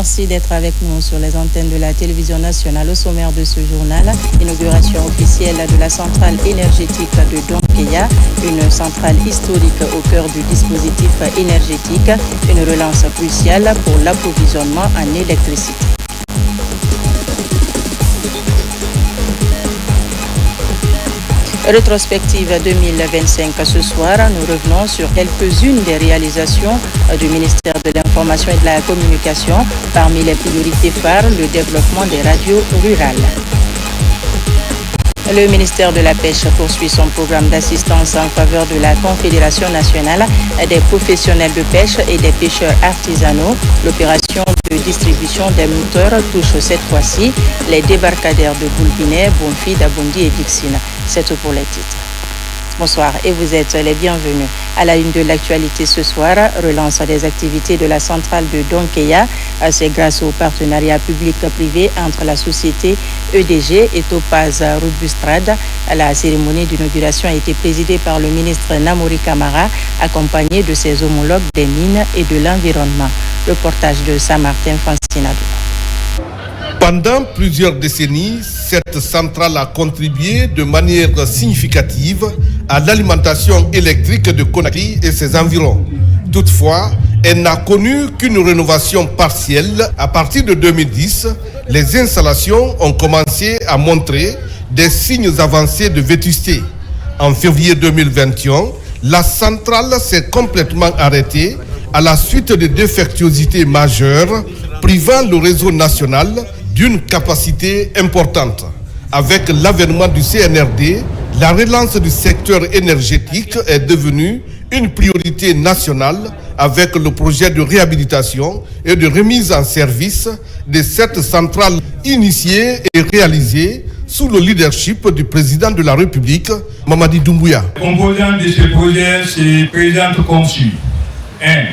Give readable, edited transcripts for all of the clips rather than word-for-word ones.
Merci d'être avec nous sur les antennes de la télévision nationale. Au sommaire de ce journal, inauguration officielle de la centrale énergétique de Donkeya, une centrale historique au cœur du dispositif énergétique, une relance cruciale pour l'approvisionnement en électricité. Rétrospective 2025 ce soir, nous revenons sur quelques-unes des réalisations du ministère de l'Information et de la Communication. Parmi les priorités phares, le développement des radios rurales. Le ministère de la Pêche poursuit son programme d'assistance en faveur de la Confédération nationale des professionnels de pêche et des pêcheurs artisanaux. L'opération de distribution des moteurs touche cette fois-ci les débarcadères de Boulbinet, Bonfi, Dabondi et Dixine. C'est tout pour les titres. Bonsoir et vous êtes les bienvenus. À la une de l'actualité ce soir, relance des activités de la centrale de Donkeya. C'est grâce au partenariat public-privé entre la société EDG et Topaz Robustrade. La cérémonie d'inauguration a été présidée par le ministre Namouri Kamara, accompagné de ses homologues des mines et de l'environnement. Reportage de Saint-Martin Fancinado. Pendant plusieurs décennies, cette centrale a contribué de manière significative à l'alimentation électrique de Conakry et ses environs. Toutefois, elle n'a connu qu'une rénovation partielle. À partir de 2010, les installations ont commencé à montrer des signes avancés de vétusté. En février 2021, la centrale s'est complètement arrêtée à la suite de défectuosités majeures, privant le réseau national d'une capacité importante. Avec l'avènement du CNRD, la relance du secteur énergétique est devenue une priorité nationale avec le projet de réhabilitation et de remise en service de cette centrale initiée et réalisée sous le leadership du président de la République, Mamadi Doumbouya. Les composants de ce projet se présentent comme suit. 1.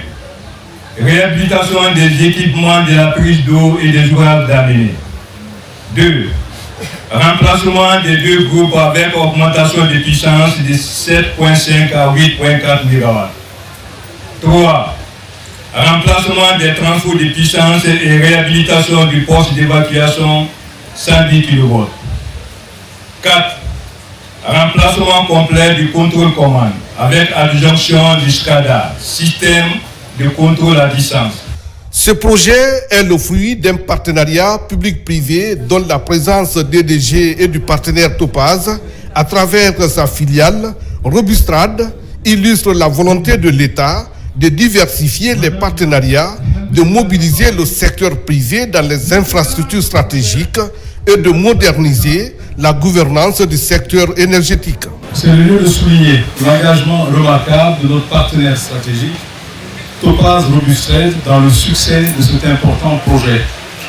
Réhabilitation des équipements de la prise d'eau et des ouvrages d'amener. 2. Remplacement des deux groupes avec augmentation de puissance de 7,5 à 8,4 MW. 3. Remplacement des transferts de puissance et réhabilitation du poste d'évacuation 110 kV. 4. Remplacement complet du contrôle commande avec adjonction du SCADA, système de contrôle à distance. Ce projet est le fruit d'un partenariat public-privé dont la présence d'EDG et du partenaire Topaz à travers sa filiale Robustrade illustre la volonté de l'État de diversifier les partenariats, de mobiliser le secteur privé dans les infrastructures stratégiques et de moderniser la gouvernance du secteur énergétique. C'est le lieu de souligner l'engagement remarquable de notre partenaire stratégique Topaz Robustrade dans le succès de cet important projet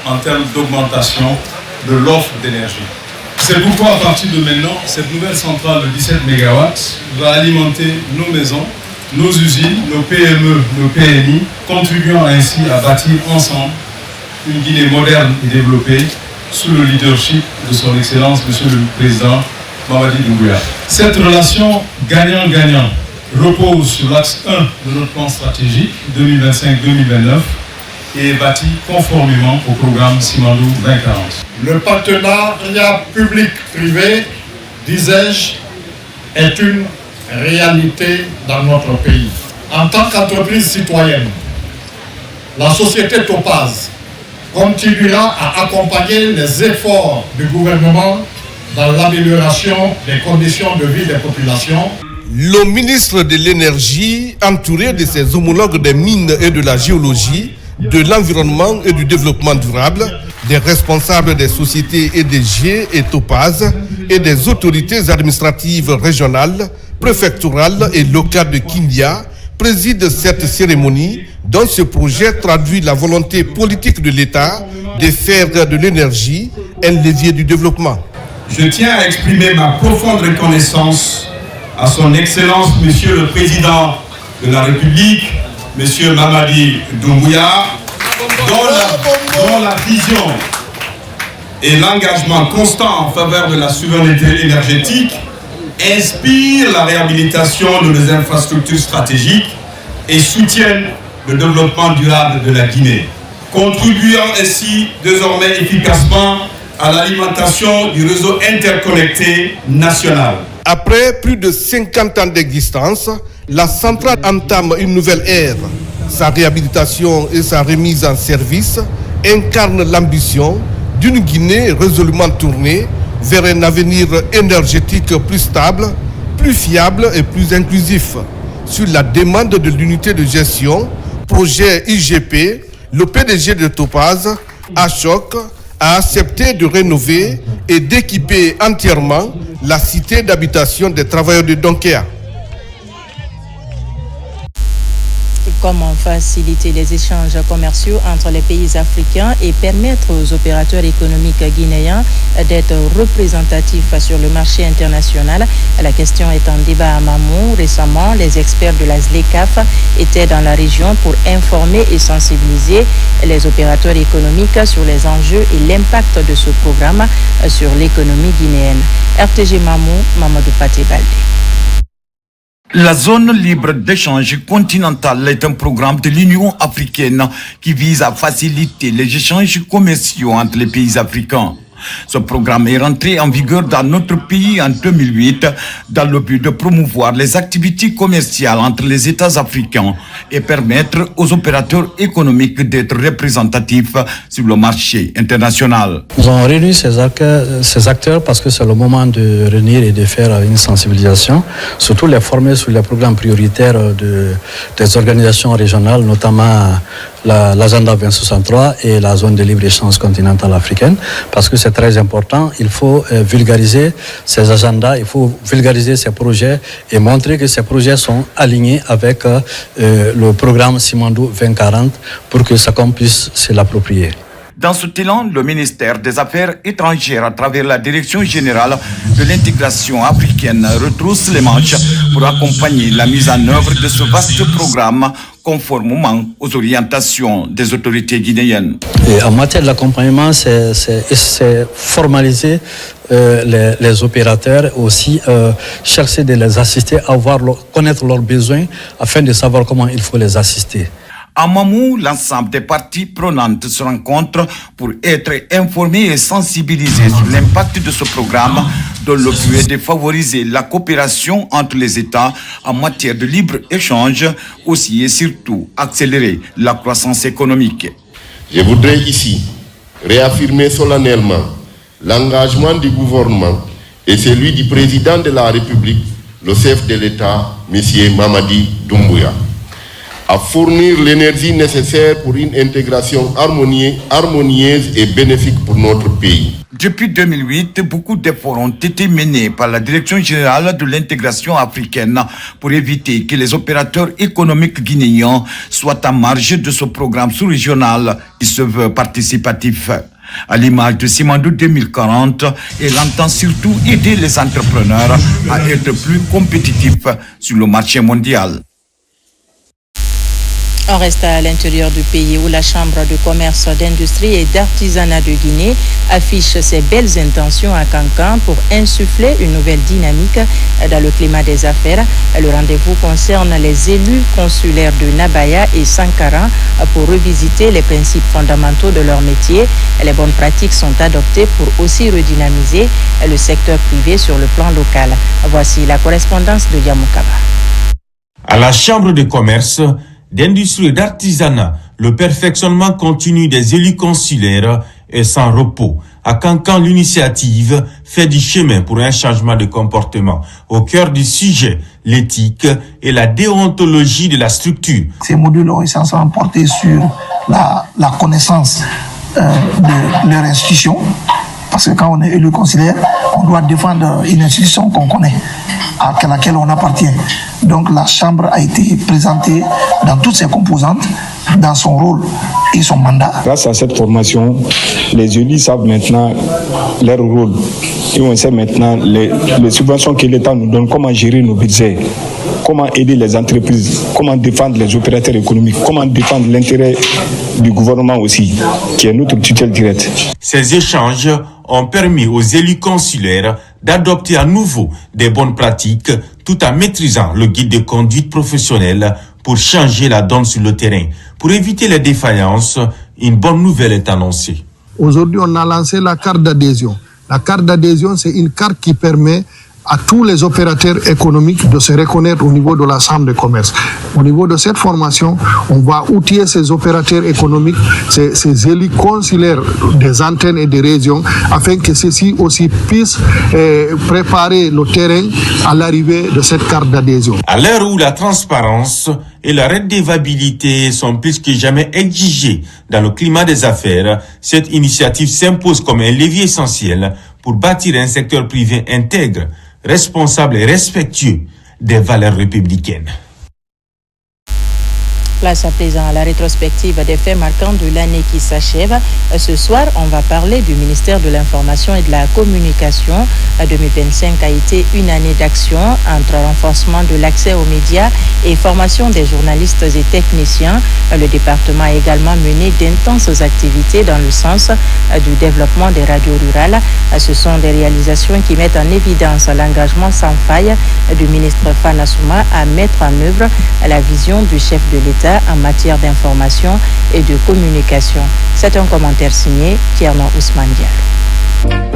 en termes d'augmentation de l'offre d'énergie. C'est pourquoi à partir de maintenant, cette nouvelle centrale de 17 MW va alimenter nos maisons, nos usines, nos PME, nos PMI, contribuant ainsi à bâtir ensemble une Guinée moderne et développée sous le leadership de son Excellence, Monsieur le Président Mamadi Doumbouya. Cette relation gagnant-gagnant repose sur l'axe 1 de notre plan stratégique 2025-2029 et est bâti conformément au programme Simandou 2040. Le partenariat public-privé, disais-je, est une réalité dans notre pays. En tant qu'entreprise citoyenne, la société Topaz continuera à accompagner les efforts du gouvernement dans l'amélioration des conditions de vie des populations. Le ministre de l'Énergie, entouré de ses homologues des mines et de la géologie, de l'environnement et du développement durable, des responsables des sociétés EDG et Topaz et des autorités administratives régionales, préfectorales et locales de Kindia, préside cette cérémonie dont ce projet traduit la volonté politique de l'État de faire de l'énergie un levier du développement. Je tiens à exprimer ma profonde reconnaissance à son Excellence, Monsieur le Président de la République, Monsieur Mamadi Doumbouya, dont la vision et l'engagement constant en faveur de la souveraineté énergétique inspirent la réhabilitation de nos infrastructures stratégiques et soutiennent le développement durable de la Guinée. contribuant ainsi désormais efficacement à l'alimentation du réseau interconnecté national. Après plus de 50 ans d'existence, la centrale entame une nouvelle ère. Sa réhabilitation et sa remise en service incarnent l'ambition d'une Guinée résolument tournée vers un avenir énergétique plus stable, plus fiable et plus inclusif. Sur la demande de l'unité de gestion, projet IGP, le PDG de Topaz, Ashok, a accepté de rénover et d'équiper entièrement la cité d'habitation des travailleurs de Donkéa. Comment faciliter les échanges commerciaux entre les pays africains et permettre aux opérateurs économiques guinéens d'être représentatifs sur le marché international? La question est en débat à Mamou. Récemment, les experts de la ZLECAF étaient dans la région pour informer et sensibiliser les opérateurs économiques sur les enjeux et l'impact de ce programme sur l'économie guinéenne. RTG Mamou, Mamadou Paté Baldé. La zone libre d'échange continentale est un programme de l'Union africaine qui vise à faciliter les échanges commerciaux entre les pays africains. Ce programme est rentré en vigueur dans notre pays en 2008 dans le but de promouvoir les activités commerciales entre les États africains et permettre aux opérateurs économiques d'être représentatifs sur le marché international. Nous avons réuni ces acteurs parce que c'est le moment de réunir et de faire une sensibilisation, surtout les former sur les programmes prioritaires des organisations régionales, notamment l'agenda 2063 et la zone de libre-échange continentale africaine, parce que c'est très important. Il faut vulgariser ces agendas, il faut vulgariser ces projets et montrer que ces projets sont alignés avec le programme Simandou 2040 pour que chacun puisse se l'approprier. Dans ce élan, le ministère des Affaires étrangères, à travers la Direction générale de l'intégration africaine, retrousse les manches pour accompagner la mise en œuvre de ce vaste programme conformément aux orientations des autorités guinéennes. Et en matière d'accompagnement, c'est formaliser les opérateurs, aussi chercher de les assister, connaître leurs besoins afin de savoir comment il faut les assister. À Mamou, l'ensemble des parties prenantes se rencontrent pour être informés et sensibilisés sur l'impact de ce programme, dont le but est de favoriser la coopération entre les États en matière de libre-échange, aussi et surtout accélérer la croissance économique. Je voudrais ici réaffirmer solennellement l'engagement du gouvernement et celui du président de la République, le chef de l'État, M. Mamadi Doumbouya, à fournir l'énergie nécessaire pour une intégration harmonieuse et bénéfique pour notre pays. Depuis 2008, beaucoup d'efforts ont été menés par la Direction générale de l'intégration africaine pour éviter que les opérateurs économiques guinéens soient en marge de ce programme sous-régional qui se veut participatif. À l'image de Simandou 2040, elle entend surtout aider les entrepreneurs à être plus compétitifs sur le marché mondial. On reste à l'intérieur du pays où la Chambre de commerce, d'industrie et d'artisanat de Guinée affiche ses belles intentions à Cancan pour insuffler une nouvelle dynamique dans le climat des affaires. Le rendez-vous concerne les élus consulaires de Nabaya et Sankara pour revisiter les principes fondamentaux de leur métier. Les bonnes pratiques sont adoptées pour aussi redynamiser le secteur privé sur le plan local. Voici la correspondance de Yamoukaba. À la Chambre de commerce, d'industrie et d'artisanat, le perfectionnement continu des élus consulaires est sans repos. À Cancan, l'initiative fait du chemin pour un changement de comportement. Au cœur du sujet, l'éthique et la déontologie de la structure. Ces modules ont essentiellement porté sur la connaissance de leur institution. Parce que quand on est élu consulaire, on doit défendre une institution qu'on connaît, à laquelle on appartient. Donc la Chambre a été présentée dans toutes ses composantes, dans son rôle et son mandat. Grâce à cette formation, les élus savent maintenant leur rôle. Et on sait maintenant les subventions que l'État nous donne, comment gérer nos budgets, comment aider les entreprises, comment défendre les opérateurs économiques, comment défendre l'intérêt du gouvernement aussi, qui est notre tutelle directe. Ces échanges ont permis aux élus consulaires d'adopter à nouveau des bonnes pratiques tout en maîtrisant le guide de conduite professionnelle pour changer la donne sur le terrain. Pour éviter les défaillances, une bonne nouvelle est annoncée. Aujourd'hui, on a lancé la carte d'adhésion. La carte d'adhésion, c'est une carte qui permet à tous les opérateurs économiques de se reconnaître au niveau de la chambre de commerce. Au niveau de cette formation, on va outiller ces opérateurs économiques, ces élus consulaires des antennes et des régions, afin que ceux-ci aussi puissent préparer le terrain à l'arrivée de cette carte d'adhésion. À l'heure où la transparence et la redevabilité sont plus que jamais exigées dans le climat des affaires, cette initiative s'impose comme un levier essentiel pour bâtir un secteur privé intègre, responsable et respectueux des valeurs républicaines. Place à présent à la rétrospective des faits marquants de l'année qui s'achève. Ce soir, on va parler du ministère de l'Information et de la Communication. 2025 a été une année d'action entre renforcement de l'accès aux médias et formation des journalistes et techniciens. Le département a également mené d'intenses activités dans le sens du développement des radios rurales. Ce sont des réalisations qui mettent en évidence l'engagement sans faille du ministre Fana Souma à mettre en œuvre la vision du chef de l'État en matière d'information et de communication. C'est un commentaire signé Tierno Ousmane Diallo.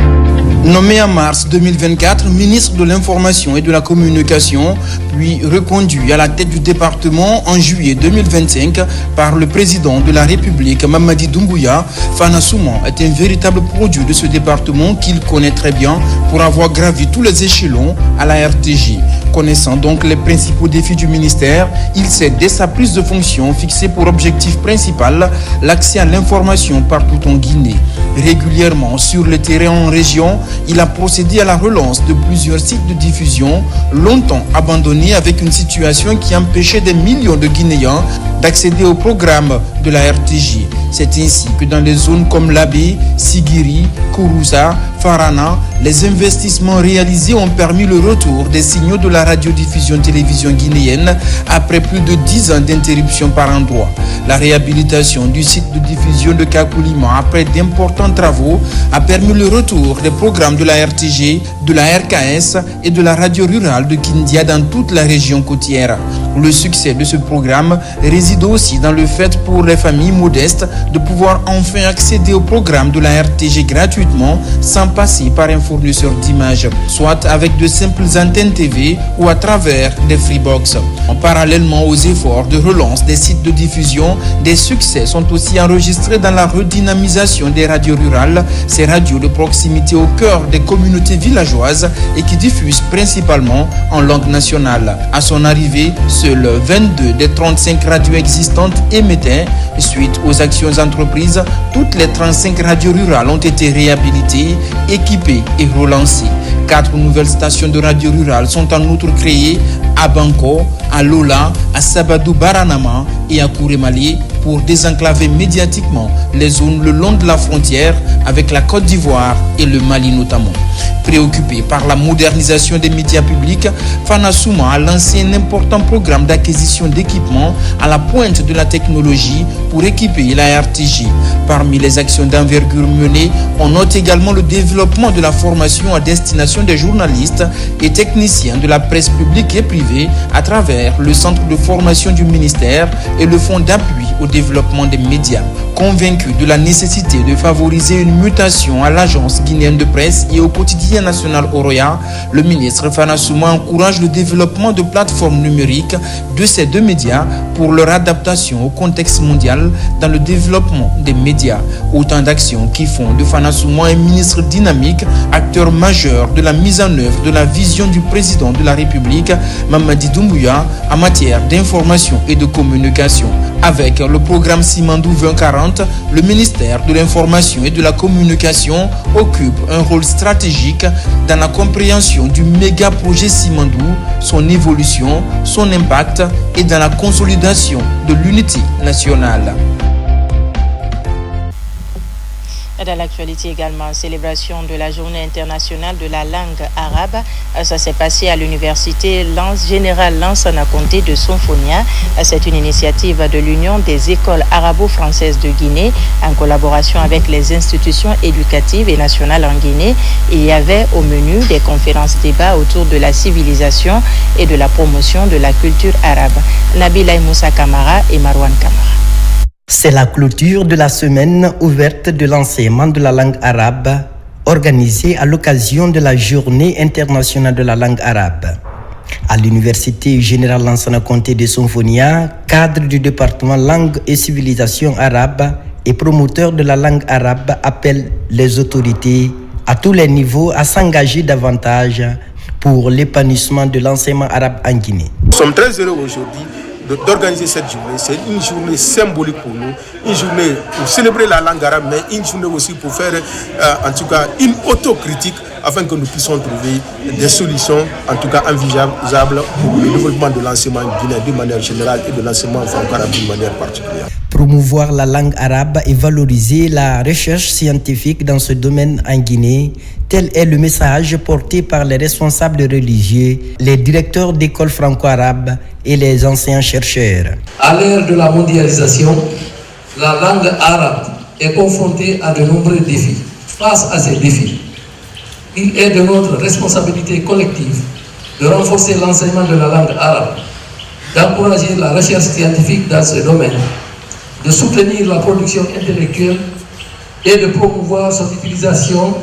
Nommé en mars 2024 ministre de l'Information et de la Communication, puis reconduit à la tête du département en juillet 2025 par le président de la République, Mamadi Doumbouya, Fana Souma est un véritable produit de ce département qu'il connaît très bien pour avoir gravi tous les échelons à la RTJ. Connaissant donc les principaux défis du ministère, il s'est dès sa prise de fonction fixé pour objectif principal l'accès à l'information partout en Guinée. Régulièrement sur le terrain en région, il a procédé à la relance de plusieurs sites de diffusion longtemps abandonnés avec une situation qui empêchait des millions de Guinéens d'accéder au programme de la RTJ. C'est ainsi que dans les zones comme Labé, Sigiri, Kourouza, Farana, les investissements réalisés ont permis le retour des signaux de la radiodiffusion-télévision guinéenne après plus de 10 ans d'interruption par endroit. La réhabilitation du site de diffusion de Kakoulima après d'importants travaux a permis le retour des programmes de la RTG, de la RKS et de la radio rurale de Kindia dans toute la région côtière. Le succès de ce programme réside aussi dans le fait pour les familles modestes de pouvoir enfin accéder au programme de la RTG gratuitement sans passer par un fournisseur d'images, soit avec de simples antennes TV ou à travers des freebox. Parallèlement aux efforts de relance des sites de diffusion, des succès sont aussi enregistrés dans la redynamisation des radios rurales, ces radios de proximité au cœur des communautés villageoises et qui diffusent principalement en langue nationale. À son arrivée, seules 22 des 35 radios existantes émettaient. Suite aux actions entreprises, toutes les 35 radios rurales ont été réhabilitées, équipées et relancées. 4 nouvelles stations de radio rurales sont en outre créées à Banko, à Lola, à Sabadou Baranama et à Kourémali pour désenclaver médiatiquement les zones le long de la frontière avec la Côte d'Ivoire et le Mali notamment. Préoccupé par la modernisation des médias publics, Fana Souma a lancé un important programme d'acquisition d'équipements à la pointe de la technologie pour équiper la RTJ. Parmi les actions d'envergure menées, on note également le développement de la formation à destination des journalistes et techniciens de la presse publique et privée à travers le centre de formation du ministère et le fonds d'appui au développement des médias. Convaincu de la nécessité de favoriser une mutation à l'agence guinéenne de presse et au quotidien national Oroya, le ministre Fana Souma encourage le développement de plateformes numériques de ces deux médias pour leur adaptation au contexte mondial dans le développement des médias. Autant d'actions qui font de Fana Souma un ministre dynamique, acteur majeur de la mise en œuvre de la vision du président de la République, Mamadi Doumbouya, en matière d'information et de communication. Avec le programme Simandou 2040, le ministère de l'Information et de la Communication occupe un rôle stratégique dans la compréhension du méga projet Simandou, son évolution, son impact et dans la consolidation de l'unité nationale. Dans l'actualité également, célébration de la journée internationale de la langue arabe. Ça s'est passé à l'université Générale Lansana Conté de Sonfonia. C'est une initiative de l'Union des écoles arabo-françaises de Guinée en collaboration avec les institutions éducatives et nationales en Guinée. Il y avait au menu des conférences-débats autour de la civilisation et de la promotion de la culture arabe. Nabila Moussa Kamara et Marwan Kamara. C'est la clôture de la semaine ouverte de l'enseignement de la langue arabe, organisée à l'occasion de la Journée internationale de la langue arabe. À l'Université Générale Lansana Conté de Sonfonia, cadre du département langue et civilisation arabe et promoteur de la langue arabe, appelle les autorités à tous les niveaux à s'engager davantage pour l'épanouissement de l'enseignement arabe en Guinée. Nous sommes très heureux aujourd'hui d'organiser cette journée. C'est une journée symbolique pour nous, une journée pour célébrer la langue arabe, mais une journée aussi pour faire en tout cas une autocritique afin que nous puissions trouver des solutions en tout cas envisageables pour le développement de l'enseignement guinéen de manière générale et de l'enseignement franco-arabe de manière particulière. Promouvoir la langue arabe et valoriser la recherche scientifique dans ce domaine en Guinée, tel est le message porté par les responsables religieux, les directeurs d'écoles franco-arabes et les enseignants-chercheurs. À l'ère de la mondialisation, la langue arabe est confrontée à de nombreux défis. Face à ces défis, il est de notre responsabilité collective de renforcer l'enseignement de la langue arabe, d'encourager la recherche scientifique dans ce domaine, de soutenir la production intellectuelle et de promouvoir son utilisation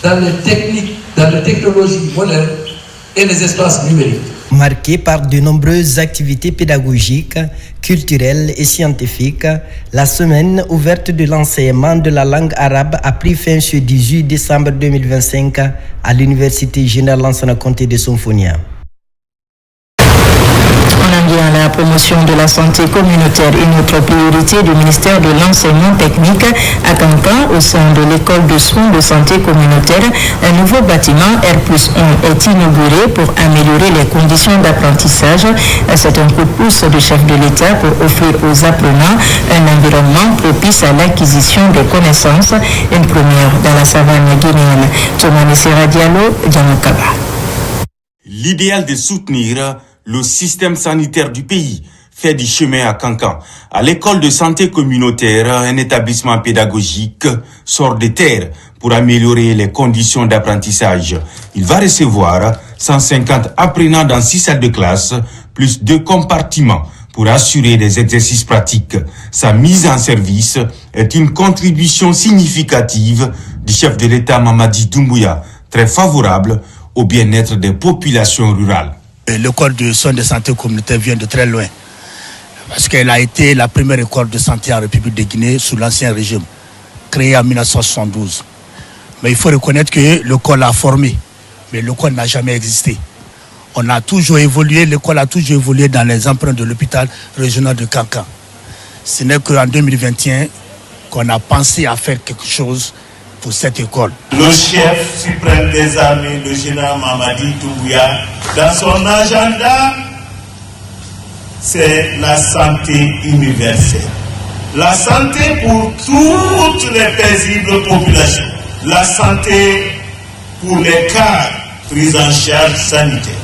dans les technologies modernes et les espaces numériques. Marquée par de nombreuses activités pédagogiques, culturelles et scientifiques, la semaine ouverte de l'enseignement de la langue arabe a pris fin ce 18 décembre 2025 à l'Université Générale Lansana Conté de Sonfonia. La promotion de la santé communautaire est notre priorité du ministère de l'enseignement technique à Kankan au sein de l'école de soins de santé communautaire. Un nouveau bâtiment R+1 est inauguré pour améliorer les conditions d'apprentissage. C'est un coup de pouce du chef de l'État pour offrir aux apprenants un environnement propice à l'acquisition des connaissances, une première dans la savane guinéenne. Thomas Nessera Diallo, Djamoukaba. L'idéal de soutenir le système sanitaire du pays fait du chemin à Kankan. À l'école de santé communautaire, un établissement pédagogique sort de terre pour améliorer les conditions d'apprentissage. Il va recevoir 150 apprenants dans 6 salles de classe, plus 2 compartiments pour assurer des exercices pratiques. Sa mise en service est une contribution significative du chef de l'État Mamadi Doumbouya, très favorable au bien-être des populations rurales. L'école de soins de santé communautaire vient de très loin, parce qu'elle a été la première école de santé en République de Guinée sous l'ancien régime, créée en 1972. Mais il faut reconnaître que l'école a formé, mais l'école n'a jamais existé. On a toujours évolué, l'école a toujours évolué dans les empreintes de l'hôpital régional de Kankan. Ce n'est qu'en 2021 qu'on a pensé à faire quelque chose pour cette école. Le chef suprême des armées, le général Mamadi Doumbouya, dans son agenda, c'est la santé universelle. La santé pour toutes les paisibles populations. La santé pour les cas pris en charge sanitaire.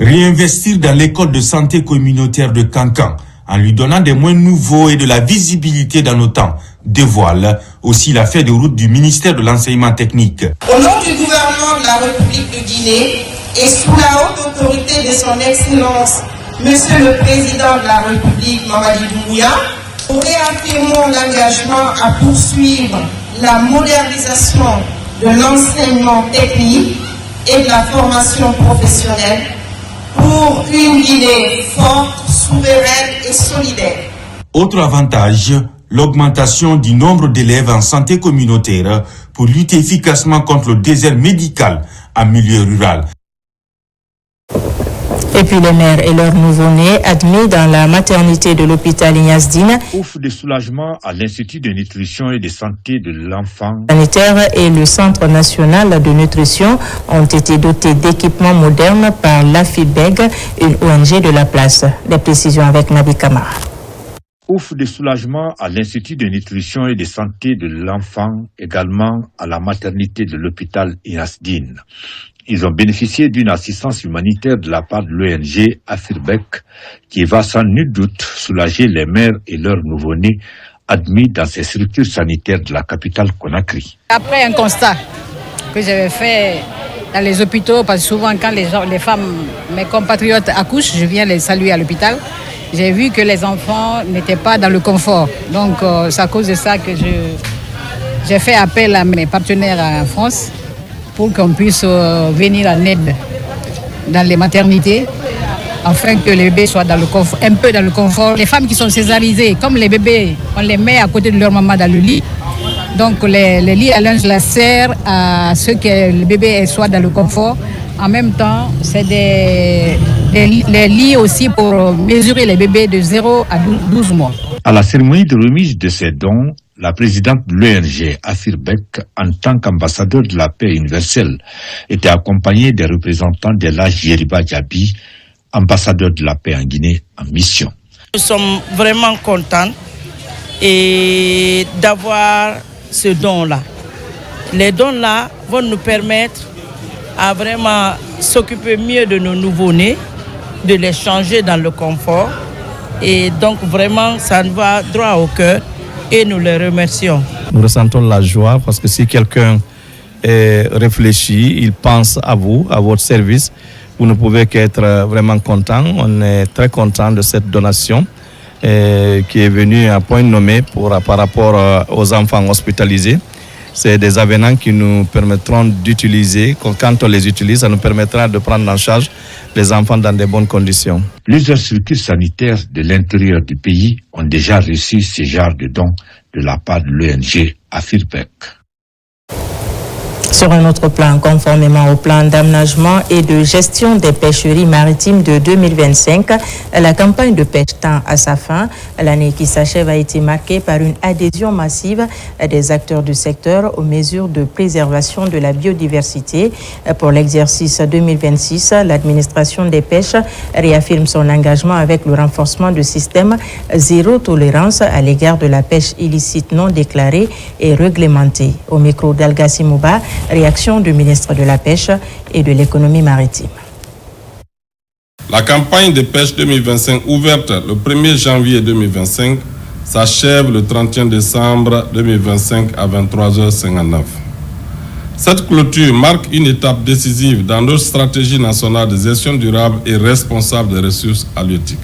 Réinvestir dans l'école de santé communautaire de Kankan, en lui donnant des moyens nouveaux et de la visibilité dans nos temps, dévoile aussi la feuille de route du ministère de l'enseignement technique. Au nom du gouvernement de la République de Guinée et sous la haute autorité de son Excellence, Monsieur le Président de la République, Mamadi Doumbouya, nous réaffirmons l'engagement à poursuivre la modernisation de l'enseignement technique et de la formation professionnelle pour une Guinée forte, souveraine et solidaire. Autre avantage, l'augmentation du nombre d'élèves en santé communautaire pour lutter efficacement contre le désert médical en milieu rural. Et puis les mères et leurs nouveau-nés admis dans la maternité de l'hôpital Ignasdine. Offre de soulagement à l'Institut de nutrition et de santé de l'enfant. Sanitaire et le Centre national de nutrition ont été dotés d'équipements modernes par l'AFIBEG, une ONG de la place. Les précisions avec Nabi Kamara. Offre de soulagement à l'Institut de nutrition et de santé de l'enfant, également à la maternité de l'hôpital Ignasdine. Ils ont bénéficié d'une assistance humanitaire de la part de l'ONG AFIRBEC qui va sans nul doute soulager les mères et leurs nouveau-nés admis dans ces structures sanitaires de la capitale Conakry. Après un constat que j'avais fait dans les hôpitaux, parce que souvent quand les femmes, mes compatriotes accouchent, je viens les saluer à l'hôpital. j'ai vu que les enfants n'étaient pas dans le confort. Donc c'est à cause de ça que j'ai fait appel à mes partenaires en France pour qu'on puisse venir en aide dans les maternités, afin que les bébés soient dans le confort, un peu dans le confort. Les femmes qui sont césarisées, comme les bébés, on les met à côté de leur maman dans le lit. Donc les lits à linge la servent à ce que le bébé soit dans le confort. En même temps, c'est des lits aussi pour mesurer les bébés de 0 à 12 mois. À la cérémonie de remise de ces dons, la présidente de l'ONG, Afirbeck, en tant qu'ambassadeur de la paix universelle, était accompagnée des représentants de l'âge Yeriba Djabi, ambassadeur de la paix en Guinée en mission. Nous sommes vraiment contents d'avoir ce don-là. Les dons-là vont nous permettre à vraiment s'occuper mieux de nos nouveau-nés, de les changer dans le confort. Et donc vraiment, ça nous va droit au cœur et nous les remercions. Nous ressentons la joie parce que si quelqu'un réfléchit, il pense à vous, à votre service, vous ne pouvez qu'être vraiment content. On est très content de cette donation qui est venue à point nommé par rapport aux enfants hospitalisés. C'est des avenants qui nous permettront d'utiliser. Quand on les utilise, ça nous permettra de prendre en charge les enfants dans de bonnes conditions. Plusieurs structures sanitaires de l'intérieur du pays ont déjà reçu ce genre de dons de la part de l'ONG Afirbeck. Sur un autre plan, conformément au plan d'aménagement et de gestion des pêcheries maritimes de 2025, la campagne de pêche tend à sa fin. L'année qui s'achève a été marquée par une adhésion massive des acteurs du secteur aux mesures de préservation de la biodiversité. Pour l'exercice 2026, l'administration des pêches réaffirme son engagement avec le renforcement du système zéro tolérance à l'égard de la pêche illicite non déclarée et réglementée. Au micro d'Algassi Mouba, réaction du ministre de la Pêche et de l'économie maritime. La campagne de pêche 2025 ouverte le 1er janvier 2025 s'achève le 31 décembre 2025 à 23h59. Cette clôture marque une étape décisive dans notre stratégie nationale de gestion durable et responsable des ressources halieutiques.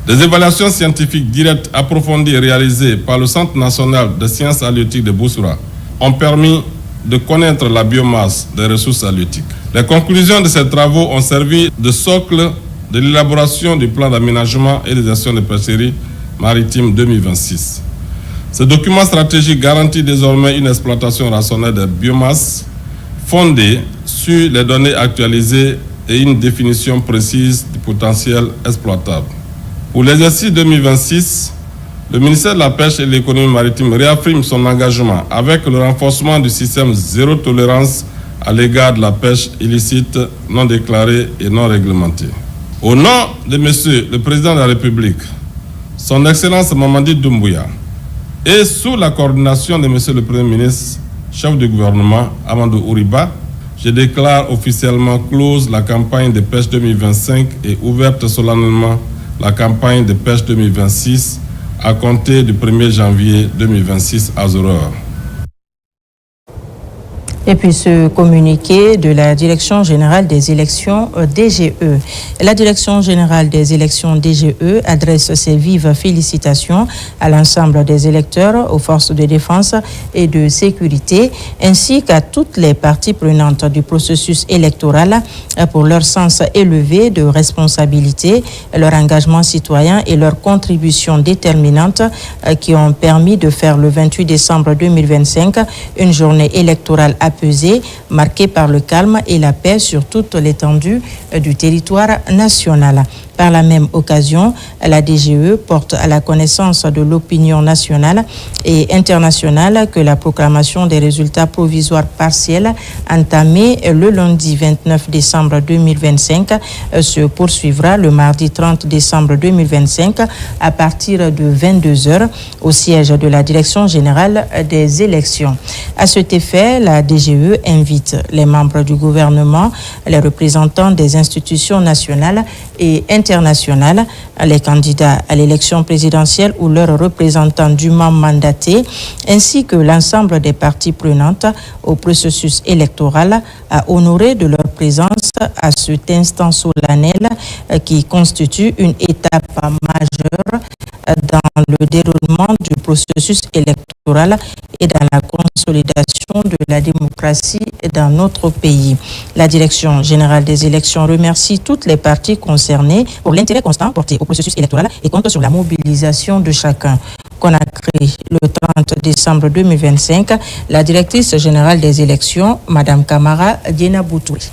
Des évaluations scientifiques directes approfondies et réalisées par le Centre national de sciences halieutiques de Boussoura ont permis de connaître la biomasse des ressources halieutiques. Les conclusions de ces travaux ont servi de socle de l'élaboration du plan d'aménagement et de gestion des pêcheries maritimes 2026. Ce document stratégique garantit désormais une exploitation rationnelle des biomasses fondée sur les données actualisées et une définition précise du potentiel exploitable. Pour l'exercice 2026, le ministère de la Pêche et de l'économie maritime réaffirme son engagement avec le renforcement du système zéro tolérance à l'égard de la pêche illicite, non déclarée et non réglementée. Au nom de Monsieur le Président de la République, Son Excellence Mamadi Doumbouya, et sous la coordination de Monsieur le Premier ministre, chef du gouvernement, Amadou Ouriba, je déclare officiellement close la campagne de pêche 2025 et ouverte solennellement la campagne de pêche 2026 à compter du 1er janvier 2026 à 0h. Et puis ce communiqué de la Direction générale des élections DGE. La Direction générale des élections DGE adresse ses vives félicitations à l'ensemble des électeurs, aux forces de défense et de sécurité, ainsi qu'à toutes les parties prenantes du processus électoral pour leur sens élevé de responsabilité, leur engagement citoyen et leur contribution déterminante qui ont permis de faire le 28 décembre 2025 une journée électorale apaisée, marquée par le calme et la paix sur toute l'étendue du territoire national. Par la même occasion, la DGE porte à la connaissance de l'opinion nationale et internationale que la proclamation des résultats provisoires partiels entamée le lundi 29 décembre 2025 se poursuivra le mardi 30 décembre 2025 à partir de 22h au siège de la Direction générale des élections. À cet effet, la DGE invite les membres du gouvernement, les représentants des institutions nationales et internationales internationale. Les candidats à l'élection présidentielle ou leurs représentants dûment mandatés, ainsi que l'ensemble des parties prenantes au processus électoral, à honorer de leur présence à cet instant solennel qui constitue une étape majeure dans le déroulement du processus électoral et dans la consolidation de la démocratie dans notre pays. La Direction générale des élections remercie toutes les parties concernées pour l'intérêt constant porté au processus électoral et compte sur la mobilisation de chacun. Conakry, le 30 décembre 2025, la directrice générale des élections, Mme Kamara Diena Boutouri.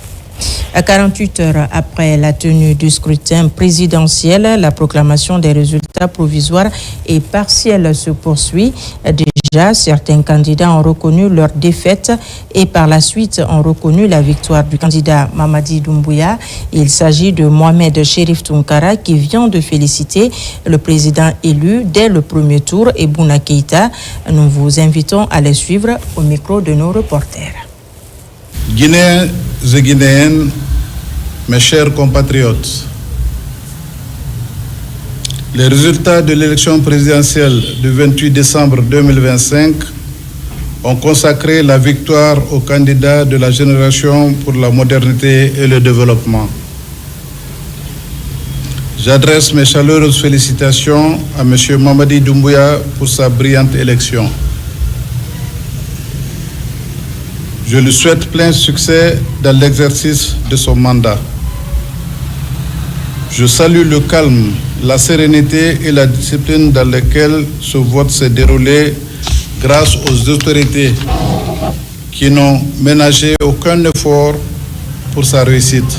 À 48 heures après la tenue du scrutin présidentiel, la proclamation des résultats provisoires et partiels se poursuit. Déjà, certains candidats ont reconnu leur défaite et par la suite ont reconnu la victoire du candidat Mamadi Doumbouya. Il s'agit de Mohamed Chérif Tounkara qui vient de féliciter le président élu dès le premier tour et Bouna Keïta. Nous vous invitons à les suivre au micro de nos reporters. Guinéens et Guinéennes, mes chers compatriotes, les résultats de l'élection présidentielle du 28 décembre 2025 ont consacré la victoire au candidat de la génération pour la modernité et le développement. J'adresse mes chaleureuses félicitations à M. Mamadi Doumbouya pour sa brillante élection. Je lui souhaite plein succès dans l'exercice de son mandat. Je salue le calme, la sérénité et la discipline dans lesquelles ce vote s'est déroulé grâce aux autorités qui n'ont ménagé aucun effort pour sa réussite.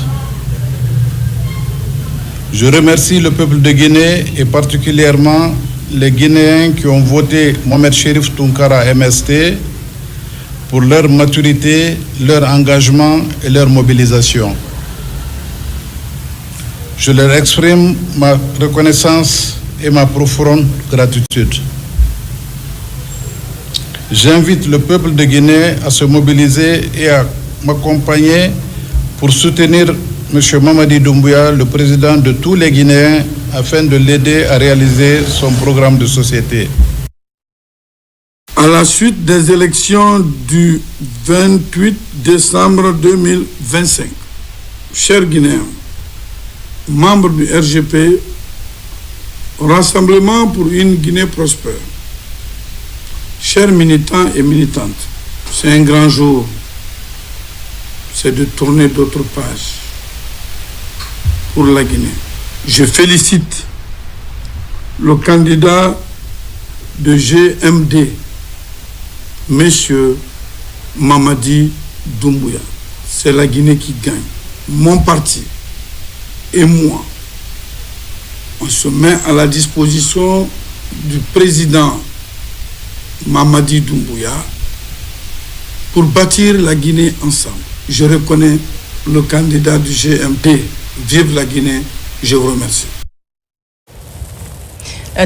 Je remercie le peuple de Guinée et particulièrement les Guinéens qui ont voté Mohamed Chérif Tounkara MST pour leur maturité, leur engagement et leur mobilisation. Je leur exprime ma reconnaissance et ma profonde gratitude. J'invite le peuple de Guinée à se mobiliser et à m'accompagner pour soutenir M. Mamadi Doumbouya, le président de tous les Guinéens, afin de l'aider à réaliser son programme de société. À la suite des élections du 28 décembre 2025, chers Guinéens, membres du RGP, Rassemblement pour une Guinée prospère, chers militants et militantes, c'est un grand jour, c'est de tourner d'autres pages pour la Guinée. Je félicite le candidat de GMD, Monsieur Mamadi Doumbouya. C'est la Guinée qui gagne. Mon parti et moi, on se met à la disposition du président Mamadi Doumbouya pour bâtir la Guinée ensemble. Je reconnais le candidat du GMD. Vive la Guinée. Je vous remercie.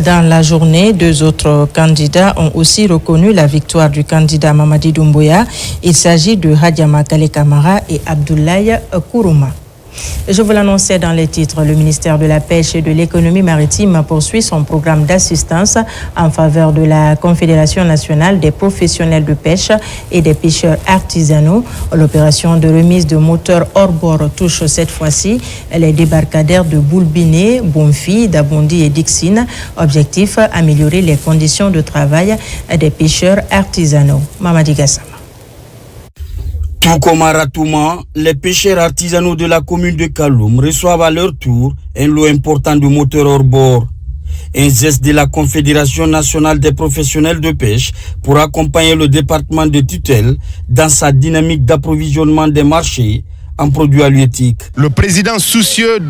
Dans la journée, deux autres candidats ont aussi reconnu la victoire du candidat Mamadi Doumbouya. Il s'agit de Hadiama Kale Kamara et Abdoulaye Kourouma. Je vous l'annonçais dans les titres, le ministère de la Pêche et de l'Économie maritime poursuit son programme d'assistance en faveur de la Confédération nationale des professionnels de pêche et des pêcheurs artisanaux. L'opération de remise de moteurs hors bord touche cette fois-ci les débarcadères de Boulbiné, Bonfi, Dabondi et Dixine. Objectif, améliorer les conditions de travail des pêcheurs artisanaux. Mamadi Gassama. Tout comme à Ratouma, les pêcheurs artisanaux de la commune de Kaloum reçoivent à leur tour un lot important de moteurs hors bord. Un geste de la Confédération nationale des professionnels de pêche pour accompagner le département de tutelle dans sa dynamique d'approvisionnement des marchés en produits halieutiques. Le président soucieux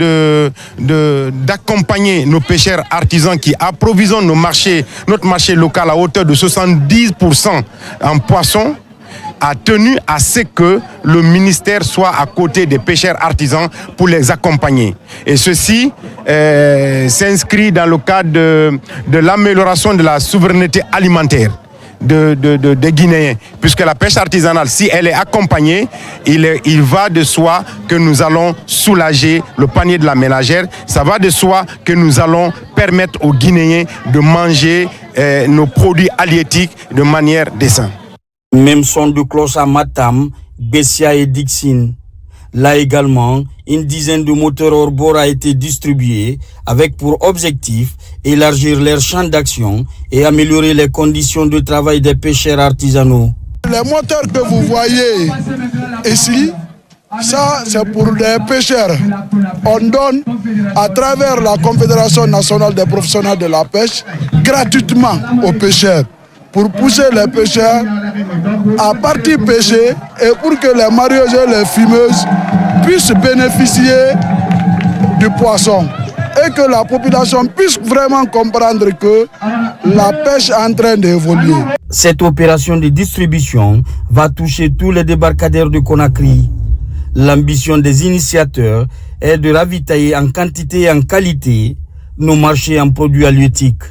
d'accompagner nos pêcheurs artisans qui approvisionnent notre marché local à hauteur de 70% en poissons, a tenu à ce que le ministère soit à côté des pêcheurs artisans pour les accompagner. Et ceci s'inscrit dans le cadre de l'amélioration de la souveraineté alimentaire. des Guinéens. Puisque la pêche artisanale, si elle est accompagnée, il va de soi que nous allons soulager le panier de la ménagère. Ça va de soi que nous allons permettre aux Guinéens de manger nos produits halieutiques de manière décente. Même son de cloche à Matam, Bessia et Dixine. Là également, une dizaine de moteurs hors-bord a été distribués avec pour objectif élargir leur champ d'action et améliorer les conditions de travail des pêcheurs artisanaux. Les moteurs que vous voyez ici, ça c'est pour les pêcheurs. On donne à travers la Confédération nationale des professionnels de la pêche gratuitement aux pêcheurs, pour pousser les pêcheurs à partir pêcher et pour que les marieuses et les fumeuses puissent bénéficier du poisson et que la population puisse vraiment comprendre que la pêche est en train d'évoluer. Cette opération de distribution va toucher tous les débarcadères de Conakry. L'ambition des initiateurs est de ravitailler en quantité et en qualité nos marchés en produits halieutiques.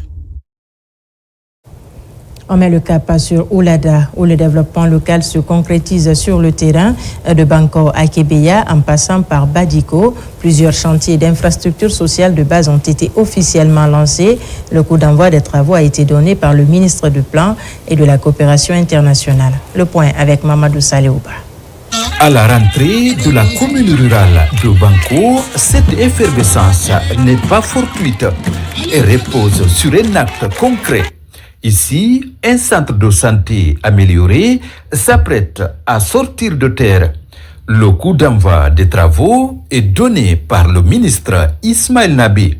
On met le cap sur Oulada, où le développement local se concrétise sur le terrain, de Banko à Kébeya en passant par Badiko. Plusieurs chantiers d'infrastructures sociales de base ont été officiellement lancés. Le coup d'envoi des travaux a été donné par le ministre du Plan et de la Coopération internationale. Le point avec Mamadou Saléouba. À la rentrée de la commune rurale de Banko, cette effervescence n'est pas fortuite et repose sur un acte concret. Ici, un centre de santé amélioré s'apprête à sortir de terre. Le coup d'envoi des travaux est donné par le ministre Ismaël Nabé.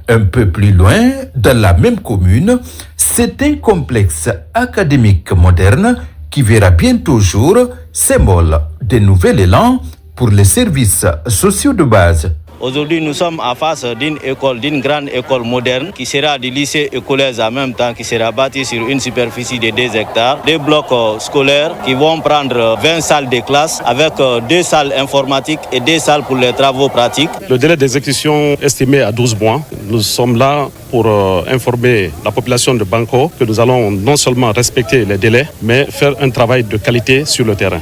Un peu plus loin, dans la même commune, c'est un complexe académique moderne qui verra bientôt jour, symbole d'un nouvel élan pour les services sociaux de base. Aujourd'hui, nous sommes en face d'une grande école moderne qui sera du lycée et collège en même temps, qui sera bâtie sur une superficie de 2 hectares. Des blocs scolaires qui vont prendre 20 salles de classe avec 2 salles informatiques et 2 salles pour les travaux pratiques. Le délai d'exécution estimé à 12 mois. Nous sommes là pour informer la population de Banko que nous allons non seulement respecter les délais, mais faire un travail de qualité sur le terrain.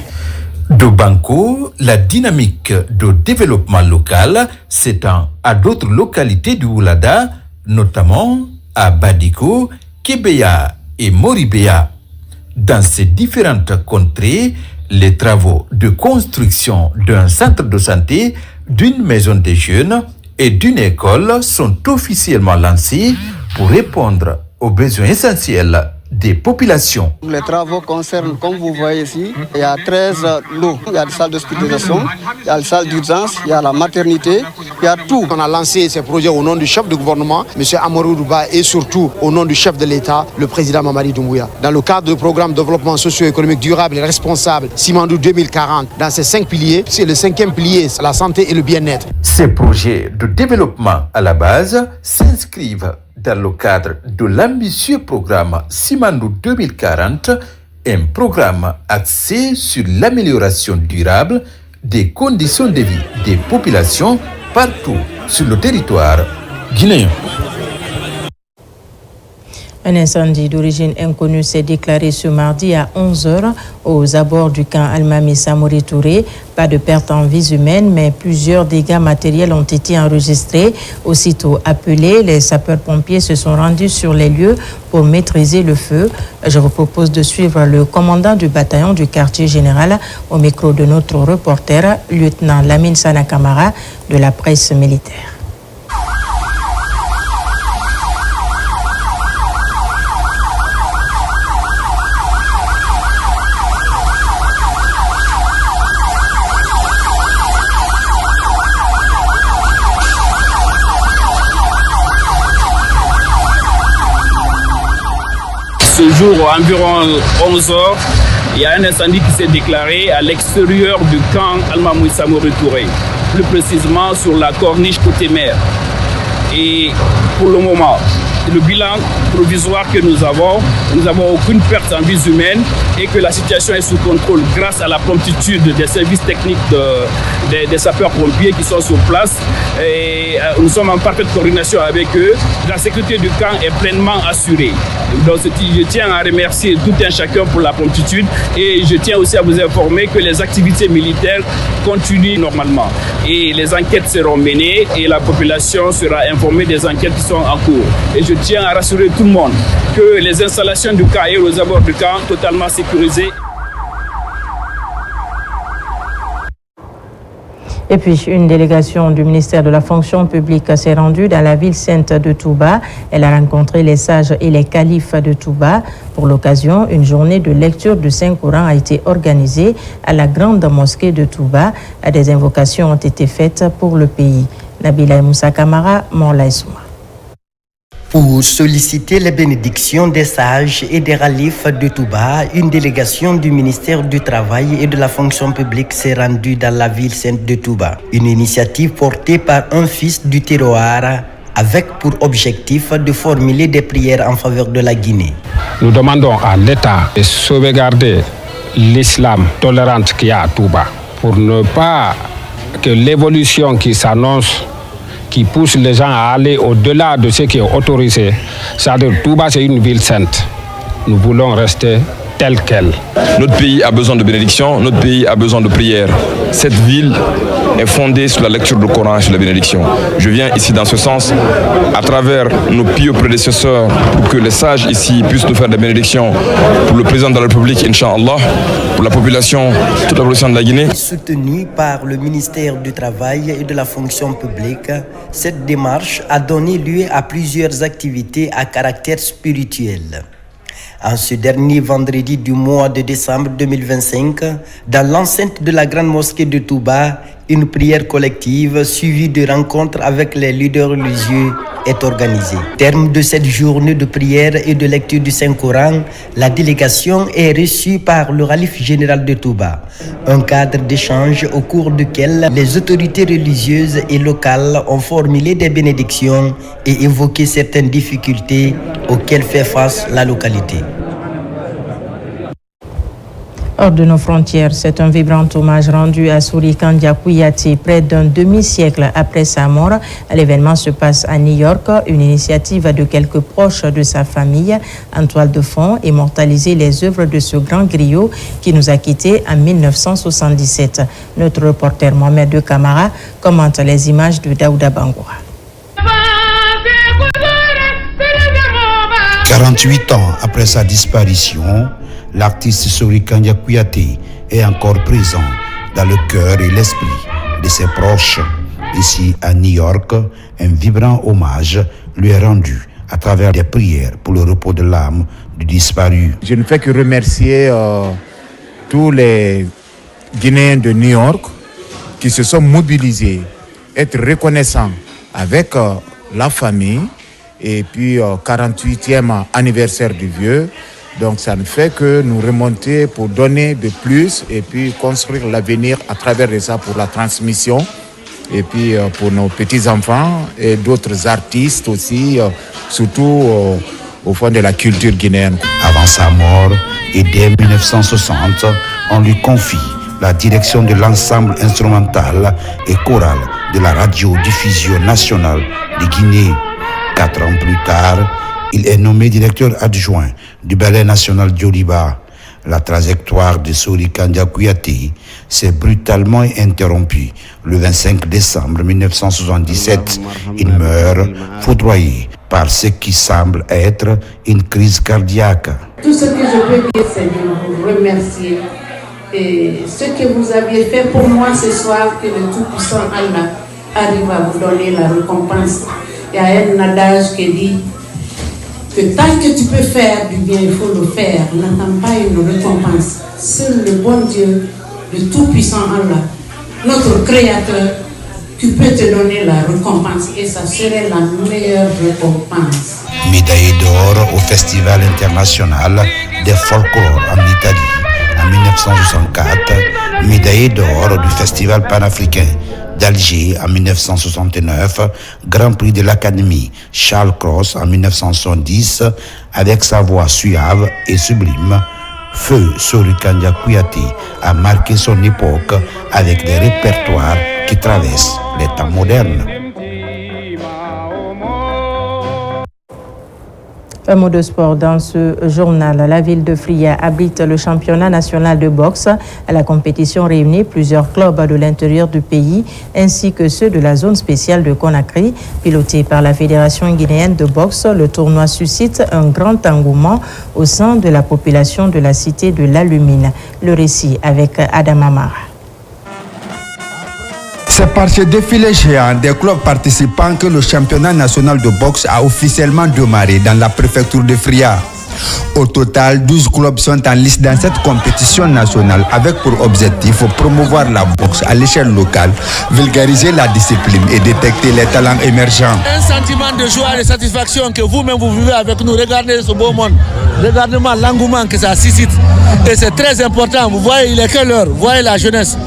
De Banko, la dynamique de développement local s'étend à d'autres localités du Oulada, notamment à Badiko, Kébeya et Moribéa. Dans ces différentes contrées, les travaux de construction d'un centre de santé, d'une maison des jeunes et d'une école sont officiellement lancés pour répondre aux besoins essentiels des populations. Les travaux concernent, comme vous voyez ici, il y a 13 lots. Il y a des salles d'hospitalisation, il y a des salles d'urgence, il y a la maternité, il y a tout. On a lancé ces projets au nom du chef du gouvernement, M. Amadou Douba, et surtout au nom du chef de l'État, le président Mamadi Doumbouya. Dans le cadre du programme de développement socio-économique durable et responsable Simandou 2040, dans ces 5 piliers, c'est le 5e pilier, c'est la santé et le bien-être. Ces projets de développement à la base s'inscrivent dans le cadre de l'ambitieux programme Simandou 2040, un programme axé sur l'amélioration durable des conditions de vie des populations partout sur le territoire guinéen. Un incendie d'origine inconnue s'est déclaré ce mardi à 11h aux abords du camp Almami Samori Touré. Pas de perte en vies humaines, mais plusieurs dégâts matériels ont été enregistrés. Aussitôt appelés, les sapeurs-pompiers se sont rendus sur les lieux pour maîtriser le feu. Je vous propose de suivre le commandant du bataillon du quartier général au micro de notre reporter, lieutenant Lamine Sana Kamara de la presse militaire. Ce jour, environ 11h, il y a un incendie qui s'est déclaré à l'extérieur du camp Almami Samori Touré, plus précisément sur la corniche côté mer. Et pour le moment, le bilan provisoire que nous avons aucune perte en vies humaines, et que la situation est sous contrôle grâce à la promptitude des services techniques des sapeurs-pompiers qui sont sur place. Et nous sommes en parfaite coordination avec eux. La sécurité du camp est pleinement assurée. Donc je tiens à remercier tout un chacun pour la promptitude et je tiens aussi à vous informer que les activités militaires continuent normalement. Et les enquêtes seront menées et la population sera informée des enquêtes qui sont en cours. Et je tiens à rassurer tout le monde que les installations du camp et aux abords du camp totalement sécurisées. Et puis, une délégation du ministère de la fonction publique s'est rendue dans la ville sainte de Touba. Elle a rencontré les sages et les califes de Touba. Pour l'occasion, une journée de lecture du Saint-Coran a été organisée à la grande mosquée de Touba. Des invocations ont été faites pour le pays. Nabila Moussa Kamara, Morlaï Souma. Pour solliciter les bénédictions des sages et des califes de Touba, une délégation du ministère du Travail et de la fonction publique s'est rendue dans la ville sainte de Touba. Une initiative portée par un fils du terroir avec pour objectif de formuler des prières en faveur de la Guinée. Nous demandons à l'État de sauvegarder l'islam tolérant qu'il y a à Touba pour ne pas que l'évolution qui s'annonce qui pousse les gens à aller au-delà de ce qui est autorisé. C'est-à-dire Touba, c'est une ville sainte. Nous voulons rester telle qu'elle. Notre pays a besoin de bénédiction, notre pays a besoin de prière. Cette ville est fondée sur la lecture du Coran et sur la bénédiction. Je viens ici dans ce sens, à travers nos pieux prédécesseurs, pour que les sages ici puissent nous faire des bénédictions pour le président de la République, Inch'Allah, pour la population, toute la population de la Guinée. Soutenue par le ministère du Travail et de la fonction publique, cette démarche a donné lieu à plusieurs activités à caractère spirituel. En ce dernier vendredi du mois de décembre 2025, dans l'enceinte de la grande mosquée de Touba, une prière collective suivie de rencontres avec les leaders religieux est organisée. Terme de cette journée de prière et de lecture du Saint-Coran, la délégation est reçue par le calife général de Touba. Un cadre d'échange au cours duquel les autorités religieuses et locales ont formulé des bénédictions et évoqué certaines difficultés auxquelles fait face la localité. Hors de nos frontières, c'est un vibrant hommage rendu à Souri Kandia Kouyaté près d'un demi-siècle après sa mort. L'événement se passe à New York, une initiative de quelques proches de sa famille. En toile de fond, immortaliser les œuvres de ce grand griot qui nous a quittés en 1977. Notre reporter Mohamed Kamara commente les images de Daouda Bangoura. 48 ans après sa disparition, l'artiste Souri Kandia Kouyaté est encore présent dans le cœur et l'esprit de ses proches. Ici à New York, un vibrant hommage lui est rendu à travers des prières pour le repos de l'âme du disparu. Je ne fais que remercier tous les Guinéens de New York qui se sont mobilisés, être reconnaissants avec la famille et puis 48e anniversaire du vieux. Donc ça ne fait que nous remonter pour donner de plus et puis construire l'avenir à travers ça pour la transmission et puis pour nos petits-enfants et d'autres artistes aussi, surtout au fond de la culture guinéenne. Avant sa mort et dès 1960, on lui confie la direction de l'ensemble instrumental et choral de la radiodiffusion nationale de Guinée. 4 ans plus tard, il est nommé directeur adjoint du Ballet national d'Yoliba. La trajectoire de Souri Kandia Kouyaté s'est brutalement interrompue le 25 décembre 1977. Il meurt foudroyé par ce qui semble être une crise cardiaque. Tout ce que je peux dire, c'est de vous remercier. Et ce que vous aviez fait pour moi ce soir, que le Tout-Puissant Allah arrive à vous donner la récompense. Il y a un adage qui dit que tant que tu peux faire du bien, il faut le faire. N'attends pas une récompense. Seul le bon Dieu, le Tout-Puissant Allah, notre Créateur, qui peut te donner la récompense. Et ça serait la meilleure récompense. Médaillé d'or au Festival international des folklore en Italie en 1964, médaillé d'or du Festival panafricain d'Alger en 1969, Grand Prix de l'Académie Charles Cros en 1970, avec sa voix suave et sublime, Feu Sorikanja Kouyaté a marqué son époque avec des répertoires qui traversent les temps modernes. Un mot de sport dans ce journal. La ville de Fria abrite le championnat national de boxe. La compétition réunit plusieurs clubs de l'intérieur du pays ainsi que ceux de la zone spéciale de Conakry. Piloté par la Fédération guinéenne de boxe, le tournoi suscite un grand engouement au sein de la population de la cité de l'Alumine. Le récit avec Adam Amara. C'est par ce défilé géant des clubs participants que le championnat national de boxe a officiellement démarré dans la préfecture de Fria. Au total, 12 clubs sont en liste dans cette compétition nationale avec pour objectif promouvoir la boxe à l'échelle locale, vulgariser la discipline et détecter les talents émergents. Un sentiment de joie et de satisfaction que vous-même vous vivez avec nous. Regardez ce beau monde. Regardez-moi l'engouement que ça suscite. Et c'est très important. Vous voyez, il est quelle heure? Vous voyez la jeunesse.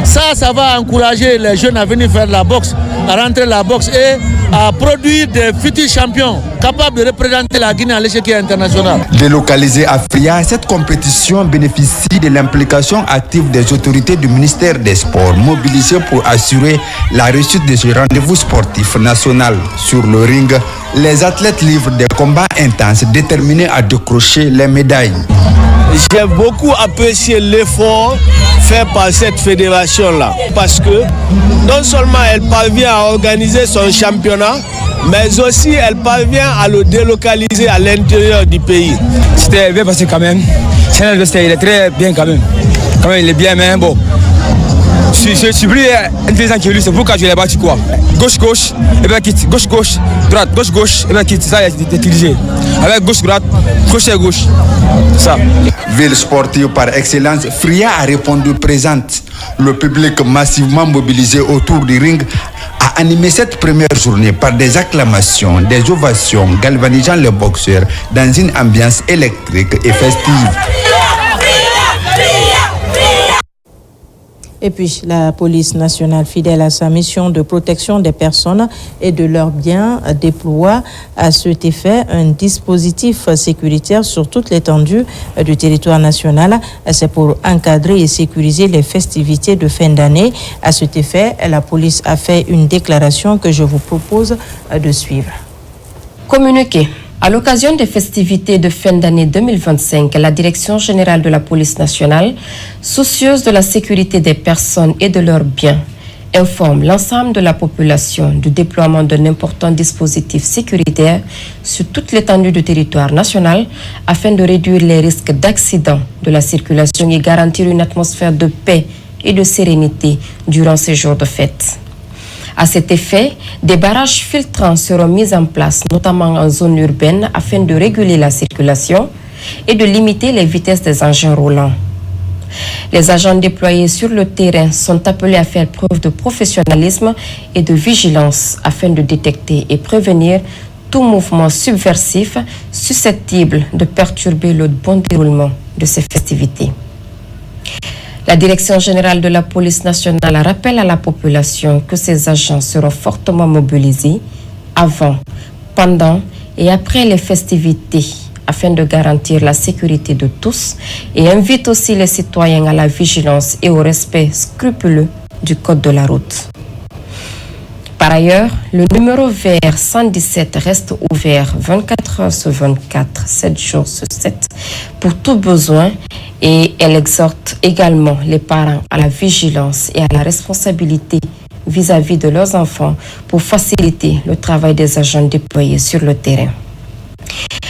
Ça va encourager les jeunes à venir faire la boxe, à rentrer la boxe et à produire des futurs champions capables de représenter la Guinée à l'échec international. Délocalisée à Fria, cette compétition bénéficie de l'implication active des autorités du ministère des Sports, mobilisées pour assurer la réussite de ce rendez-vous sportif national. Sur le ring, les athlètes livrent des combats intenses déterminés à décrocher les médailles. J'ai beaucoup apprécié l'effort fait par cette fédération-là, parce que non seulement elle parvient à organiser son championnat, mais aussi elle parvient à le délocaliser à l'intérieur du pays. C'était bien passé quand même. Il est très bien quand même. Quand même, il est bien, mais bon. Je suis plus intelligent que lui, c'est pourquoi je l'ai battu quoi. Gauche-gauche, et bien quitte. Gauche-gauche, droite, gauche-gauche, et bien quitte. Ça, il est utilisé. Avec gauche-droite, gauche-gauche. Ça. Ville sportive par excellence, Fria a répondu présente. Le public massivement mobilisé autour du ring a animé cette première journée par des acclamations, des ovations, galvanisant les boxeurs dans une ambiance électrique et festive. Et puis, la police nationale, fidèle à sa mission de protection des personnes et de leurs biens, déploie à cet effet un dispositif sécuritaire sur toute l'étendue du territoire national. C'est pour encadrer et sécuriser les festivités de fin d'année. À cet effet, la police a fait une déclaration que je vous propose de suivre. Communiqué. À l'occasion des festivités de fin d'année 2025, la Direction générale de la police nationale, soucieuse de la sécurité des personnes et de leurs biens, informe l'ensemble de la population du déploiement d'un important dispositif sécuritaire sur toute l'étendue du territoire national afin de réduire les risques d'accidents de la circulation et garantir une atmosphère de paix et de sérénité durant ces jours de fête. À cet effet, des barrages filtrants seront mis en place, notamment en zone urbaine, afin de réguler la circulation et de limiter les vitesses des engins roulants. Les agents déployés sur le terrain sont appelés à faire preuve de professionnalisme et de vigilance afin de détecter et prévenir tout mouvement subversif susceptible de perturber le bon déroulement de ces festivités. La Direction générale de la police nationale rappelle à la population que ces agents seront fortement mobilisés avant, pendant et après les festivités afin de garantir la sécurité de tous et invite aussi les citoyens à la vigilance et au respect scrupuleux du code de la route. Par ailleurs, le numéro vert 117 reste ouvert 24 heures sur 24, 7 jours sur 7 pour tout besoin et elle exhorte également les parents à la vigilance et à la responsabilité vis-à-vis de leurs enfants pour faciliter le travail des agents déployés sur le terrain.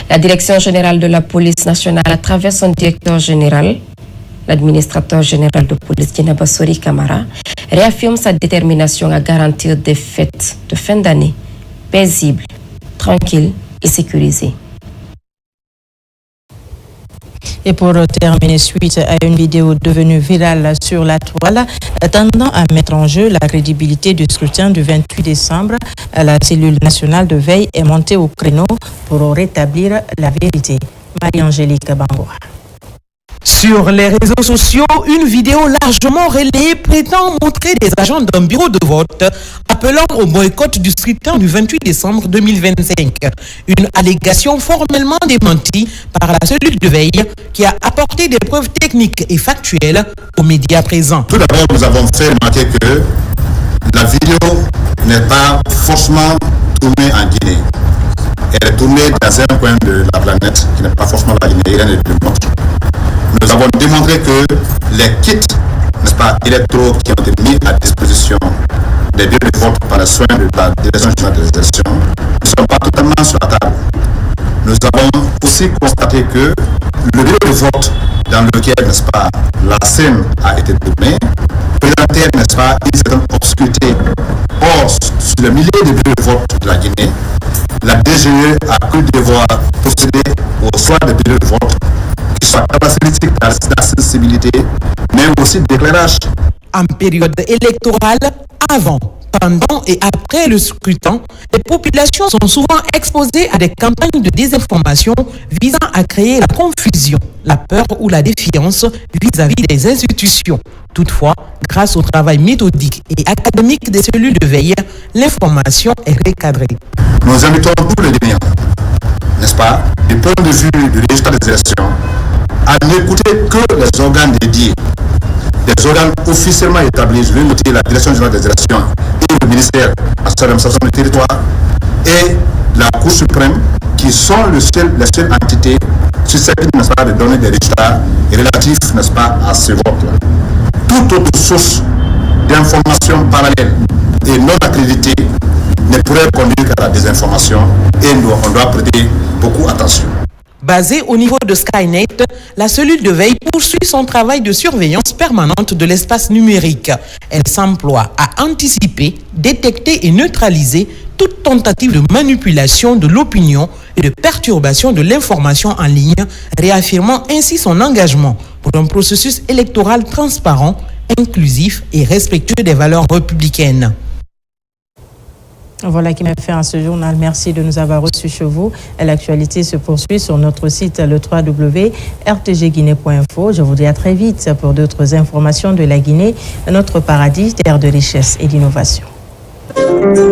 La Direction générale de la police nationale, à travers son directeur général, l'administrateur général de police, Djenaba Sori Kamara, réaffirme sa détermination à garantir des fêtes de fin d'année paisibles, tranquilles et sécurisées. Et pour terminer, suite à une vidéo devenue virale sur la toile, tendant à mettre en jeu la crédibilité du scrutin du 28 décembre, la cellule nationale de veille est montée au créneau pour rétablir la vérité. Marie-Angélique Bangoa. Sur les réseaux sociaux, une vidéo largement relayée prétend montrer des agents d'un bureau de vote appelant au boycott du scrutin du 28 décembre 2025. Une allégation formellement démentie par la cellule de veille qui a apporté des preuves techniques et factuelles aux médias présents. Tout d'abord, nous avons fait remarquer que la vidéo n'est pas forcément tournée en Guinée. Elle est tournée dans un coin de la planète qui n'est pas forcément la Guinée, rien ne le montre. Nous avons démontré que les kits, n'est-ce pas, électoraux qui ont été mis à disposition des bureaux de vote par le soin de la Direction générale des élections ne sont pas totalement sur la table. Nous avons aussi constaté que le bureau de vote dans lequel, n'est-ce pas, la scène a été tournée présentait, n'est-ce pas, une certaine obscurité. Or, sur le milliers de bureaux de vote de la Guinée, la DGE a cru devoir procéder au choix des bureaux de vote qui soient caractéristiques d'accessibilité, mais aussi d'éclairage. En période électorale, avant, pendant et après le scrutin, les populations sont souvent exposées à des campagnes de désinformation visant à créer la confusion, la peur ou la défiance vis-à-vis des institutions. Toutefois, grâce au travail méthodique et académique des cellules de veille, l'information est recadrée. Nous invitons tous les Guinéens, n'est-ce pas, du point de vue du résultat des élections, à n'écouter que les organes dédiés, des organes officiellement établis, je vais noter la Direction générale des élections et le ministère de l'administration du territoire et la Cour suprême, qui sont les seules entités susceptibles, n'est-ce pas, de donner des résultats relatifs, n'est-ce pas, à ce vote-là. Toute autre source d'information parallèle et non accréditée ne pourrait conduire qu'à la désinformation et on doit prêter beaucoup attention. Basée au niveau de Skynet, la cellule de veille poursuit son travail de surveillance permanente de l'espace numérique. Elle s'emploie à anticiper, détecter et neutraliser toute tentative de manipulation de l'opinion et de perturbation de l'information en ligne, réaffirmant ainsi son engagement pour un processus électoral transparent, inclusif et respectueux des valeurs républicaines. Voilà qui m'a fait à ce journal. Merci de nous avoir reçus chez vous. L'actualité se poursuit sur notre site le www.rtgguinée.info. Je vous dis à très vite pour d'autres informations de la Guinée, notre paradis, terre de richesse et d'innovation.